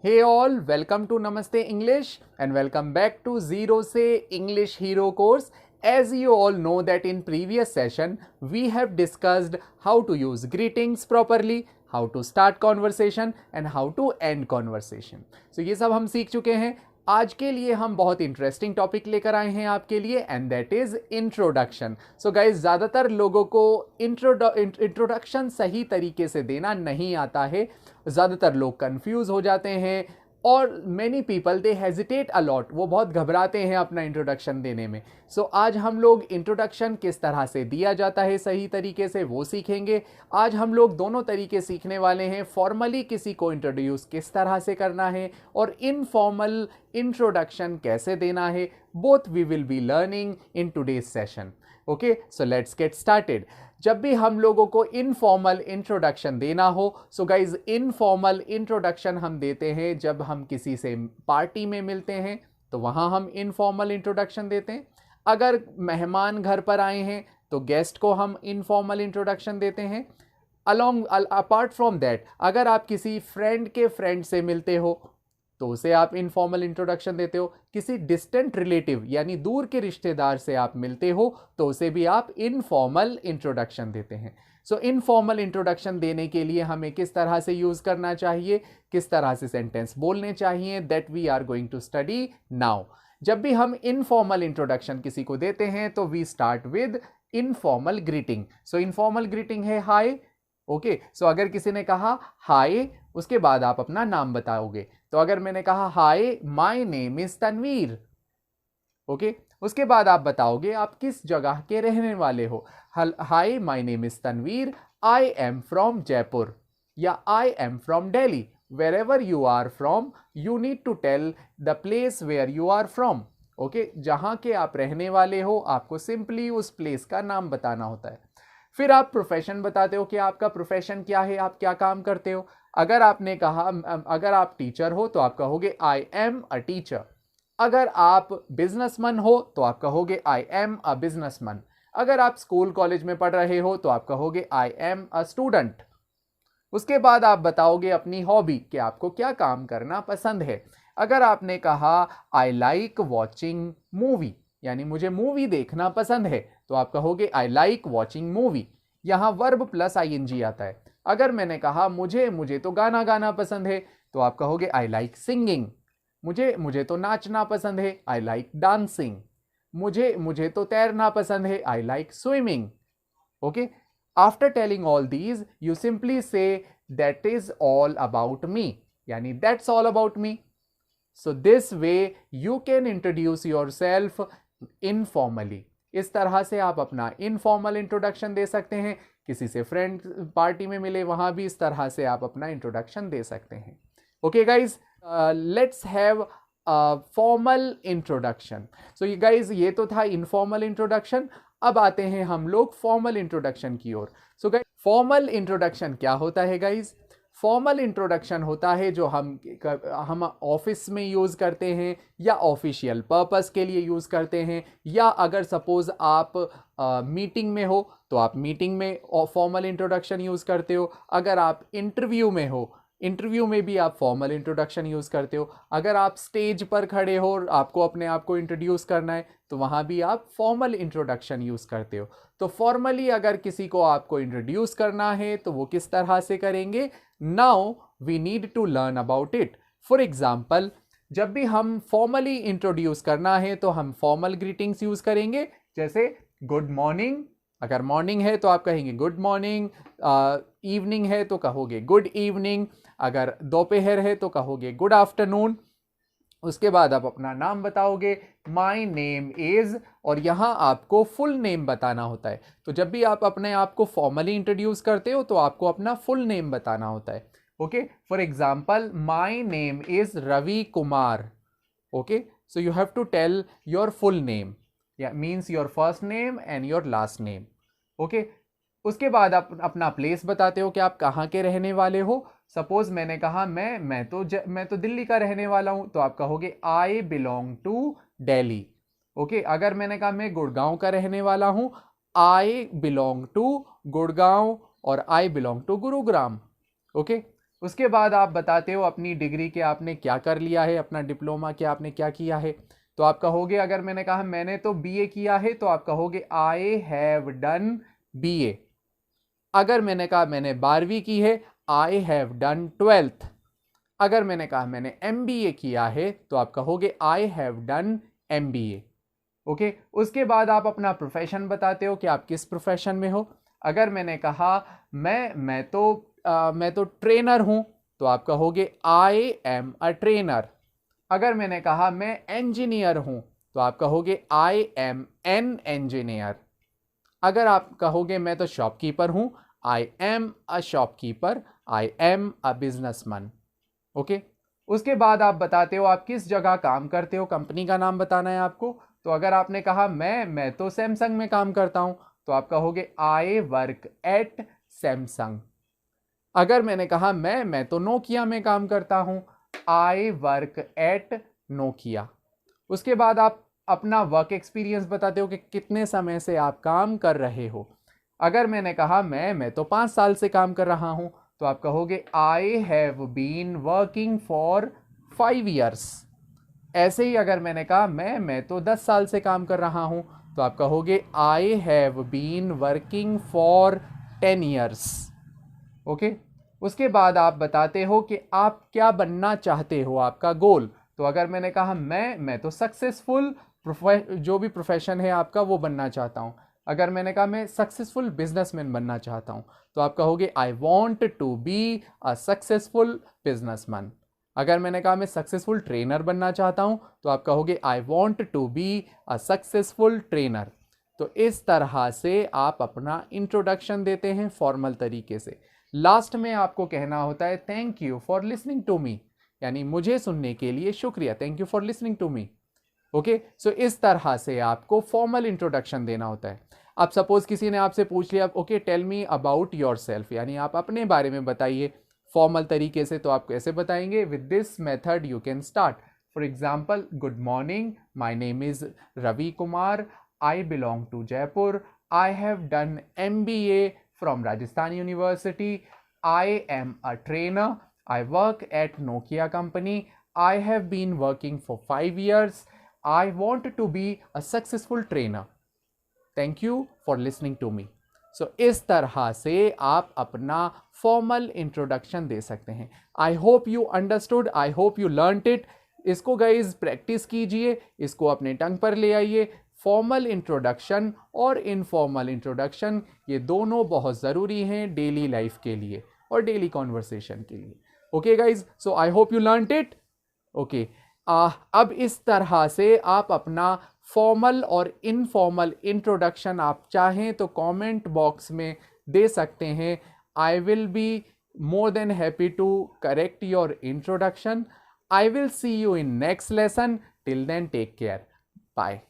Hey all, welcome to Namaste English and welcome back to Zero Se English Hero course. As you all know that in previous session we have discussed how to use greetings properly, how to start conversation and how to end conversation. So ये सब हम सीख चुके हैं. आज के लिए हम बहुत इंटरेस्टिंग टॉपिक लेकर आए हैं आपके लिए and that is introduction. So guys, ज़्यादातर लोगों को इंट्रोडक्शन सही तरीके से देना नहीं आता है. ज़्यादातर लोग कंफ्यूज हो जाते हैं और many people they hesitate a lot. वो बहुत घबराते हैं अपना इंट्रोडक्शन देने में. सो आज हम लोग इंट्रोडक्शन किस तरह से दिया जाता है सही तरीके से वो सीखेंगे. आज हम लोग दोनों तरीके सीखने वाले हैं. फॉर्मली किसी को इंट्रोड्यूस किस तरह से करना है और इनफॉर्मल इंट्रोडक्शन कैसे देना है. Both we will be learning in today's session. Okay, so let's get started. जब भी हम लोगों को इनफॉर्मल इंट्रोडक्शन देना हो, सो गाइज इनफॉर्मल इंट्रोडक्शन हम देते हैं जब हम किसी से पार्टी में मिलते हैं तो वहाँ हम इनफॉर्मल इंट्रोडक्शन देते हैं. अगर मेहमान घर पर आए हैं तो गेस्ट को हम इनफॉर्मल इंट्रोडक्शन देते हैं. अलॉन्ग अपार्ट फ्रॉम दैट, अगर आप किसी फ्रेंड के फ्रेंड से मिलते हो तो उसे आप इनफॉर्मल इंट्रोडक्शन देते हो. किसी डिस्टेंट रिलेटिव यानी दूर के रिश्तेदार से आप मिलते हो तो उसे भी आप इनफॉर्मल इंट्रोडक्शन देते हैं. सो इनफॉर्मल इंट्रोडक्शन देने के लिए हमें किस तरह से यूज करना चाहिए, किस तरह से सेंटेंस बोलने चाहिए, that we are going to study now. जब भी हम इनफॉर्मल इंट्रोडक्शन किसी को देते हैं तो we start with informal greeting. So informal greeting है हाय. ओके, सो अगर किसी ने कहा हाय, उसके बाद आप अपना नाम बताओगे. तो अगर मैंने कहा hi my name is Tanveer, okay, उसके बाद आप बताओगे आप किस जगह के रहने वाले हो. Hi my name is Tanveer, I am from Jaipur या I am from Delhi. Wherever you are from you need to tell the place where you are from. Okay, जहां के आप रहने वाले हो आपको सिंपली उस प्लेस का नाम बताना होता है. फिर आप प्रोफेशन बताते हो कि आपका प्रोफेशन क्या है, आप क्या काम करते हो. अगर आपने कहा अगर आप टीचर हो तो आप कहोगे आई एम अ टीचर. अगर आप बिजनेसमैन हो तो आप कहोगे आई एम अ बिजनेसमैन. अगर आप स्कूल कॉलेज में पढ़ रहे हो तो आप कहोगे आई एम अ स्टूडेंट. उसके बाद आप बताओगे अपनी हॉबी कि आपको क्या काम करना पसंद है. अगर आपने कहा आई लाइक वॉचिंग मूवी यानी मुझे मूवी देखना पसंद है तो आप कहोगे आई लाइक वॉचिंग मूवी. यहाँ वर्ब प्लस आईएनजी आता है. अगर मैंने कहा मुझे तो गाना गाना पसंद है तो आप कहोगे आई लाइक सिंगिंग. मुझे तो नाचना पसंद है, आई लाइक डांसिंग. मुझे तो तैरना पसंद है, I like swimming. Okay, after telling all these you simply say that is all about me यानी that's all about me. So this way you can introduce yourself informally. इस तरह से आप अपना इनफॉर्मल इंट्रोडक्शन दे सकते हैं. किसी से फ्रेंड पार्टी में मिले वहां भी इस तरह से आप अपना इंट्रोडक्शन दे सकते हैं. Okay guys, let's have formal introduction. So ये गाइज ये तो था इनफॉर्मल इंट्रोडक्शन. अब आते हैं हम लोग फॉर्मल इंट्रोडक्शन की ओर. सो गाइज, फॉर्मल इंट्रोडक्शन क्या होता है गाइज? फॉर्मल इंट्रोडक्शन होता है जो हम ऑफिस में यूज़ करते हैं या ऑफिशियल पर्पस के लिए यूज़ करते हैं, या अगर सपोज आप मीटिंग में हो तो आप मीटिंग में फॉर्मल इंट्रोडक्शन यूज़ करते हो. अगर आप इंटरव्यू में हो, इंटरव्यू में भी आप फॉर्मल इंट्रोडक्शन यूज़ करते हो. अगर आप स्टेज पर खड़े हो और आपको अपने आप को इंट्रोड्यूस करना है तो वहाँ भी आप फॉर्मल इंट्रोडक्शन यूज़ करते हो. तो फॉर्मली अगर किसी को आपको इंट्रोड्यूस करना है तो वो किस तरह से करेंगे? Now we need to learn about it. For example, जब भी हम फॉर्मली इंट्रोड्यूस करना है तो हम फॉर्मल ग्रीटिंग्स यूज़ करेंगे. जैसे गुड मॉर्निंग, अगर मॉर्निंग है तो आप कहेंगे गुड मॉर्निंग. इवनिंग है तो कहोगे गुड इवनिंग. अगर दोपहर है तो कहोगे गुड आफ्टरनून. उसके बाद आप अपना नाम बताओगे, माई नेम इज़, और यहाँ आपको फुल नेम बताना होता है. तो जब भी आप अपने आप को फॉर्मली इंट्रोड्यूस करते हो तो आपको अपना फुल नेम बताना होता है. Okay, for example my name is Ravi Kumar. Okay, so you have to tell your full name, या means your first name and your last name. Okay, उसके बाद आप अपना प्लेस बताते हो कि आप कहाँ के रहने वाले हो. सपोज मैंने कहा मैं तो दिल्ली का रहने वाला हूँ तो आप कहोगे I belong to Delhi. Okay, अगर मैंने कहा मैं गुड़गांव का रहने वाला हूँ, आई बिलोंग टू गुड़गांव और I belong to Gurugram. Okay, उसके बाद आप बताते हो अपनी डिग्री के आपने क्या कर लिया है, अपना डिप्लोमा के आपने क्या किया है। तो आप कहोगे, अगर मैंने कहा मैंने तो बीए किया है, तो आप कहोगे आई हैव डन बीए। अगर मैंने कहा मैंने 12वीं की है, आई हैव डन 12th। अगर मैंने कहा मैंने एमबीए किया है, तो आप कहोगे I have done MBA. Okay, उसके बाद आप अपना प्रोफेशन बताते हो कि आप किस प्रोफेशन में हो। अगर मैंने कहा मैं तो ट्रेनर हूं, तो आप कहोगे आई एम अ ट्रेनर। अगर मैंने कहा मैं इंजीनियर हूं, तो आप कहोगे आई एम एन इंजीनियर। अगर आप कहोगे मैं तो शॉपकीपर हूं, I am a shopkeeper, I am a businessman. Okay, उसके बाद आप बताते हो आप किस जगह काम करते हो, कंपनी का नाम बताना है आपको। तो अगर आपने कहा मैं तो सैमसंग में काम करता हूं, तो आप कहोगे आई वर्क एट सैमसंग। अगर मैंने कहा मैं तो नोकिया में काम करता हूं, आई वर्क एट नोकिया। उसके बाद आप अपना वर्क एक्सपीरियंस बताते हो कि कितने समय से आप काम कर रहे हो। अगर मैंने कहा मैं तो 5 साल से काम कर रहा हूं, तो आप कहोगे I have been working for 5 years। ऐसे ही अगर मैंने कहा मैं तो 10 साल से काम कर रहा हूं, तो आप कहोगे I have been working for 10 years। Okay, उसके बाद आप बताते हो कि आप क्या बनना चाहते हो, आपका गोल। तो अगर मैंने कहा मैं तो सक्सेसफुल जो भी प्रोफेशन है आपका वो बनना चाहता हूं। अगर मैंने कहा मैं सक्सेसफुल बिजनेसमैन बनना चाहता हूं, तो आप कहोगे I want to be a successful businessman. अगर मैंने कहा मैं सक्सेसफुल ट्रेनर बनना चाहता हूं, तो आप कहोगे I want to be a successful trainer. तो इस तरह से आप अपना इंट्रोडक्शन देते हैं फॉर्मल तरीके से। लास्ट में आपको कहना होता है thank you for listening to me, यानी मुझे सुनने के लिए शुक्रिया, thank you for listening to me. Okay, so इस तरह से आपको फॉर्मल इंट्रोडक्शन देना होता है। अब सपोज किसी ने आपसे पूछ लिया, okay tell me about yourself, यानी आप अपने बारे में बताइए फॉर्मल तरीके से। तो आप कैसे बताएंगे? With this method you can start. For example, good morning, my name is Ravi Kumar, I belong to Jaipur, I have done MBA from Rajasthan University, I am a trainer, I work at Nokia company, I have been working for 5 years, I want to be a successful trainer, thank you for listening to me। सो इस तरह से आप अपना formal introduction दे सकते हैं। I hope you understood, I hope you learned it. इसको guys practice कीजिए, इसको अपने टंग पर ले आइए। फॉर्मल इंट्रोडक्शन और इनफॉर्मल इंट्रोडक्शन ये दोनों बहुत ज़रूरी हैं डेली लाइफ के लिए और डेली कॉन्वर्सेशन के लिए। Okay guys, so I hope you learned it. Okay, अब इस तरह से आप अपना फॉर्मल और इनफॉर्मल इंट्रोडक्शन आप चाहें तो कमेंट बॉक्स में दे सकते हैं। I will be more than happy to correct your introduction. I will see you in next lesson. Till then, take care. Bye.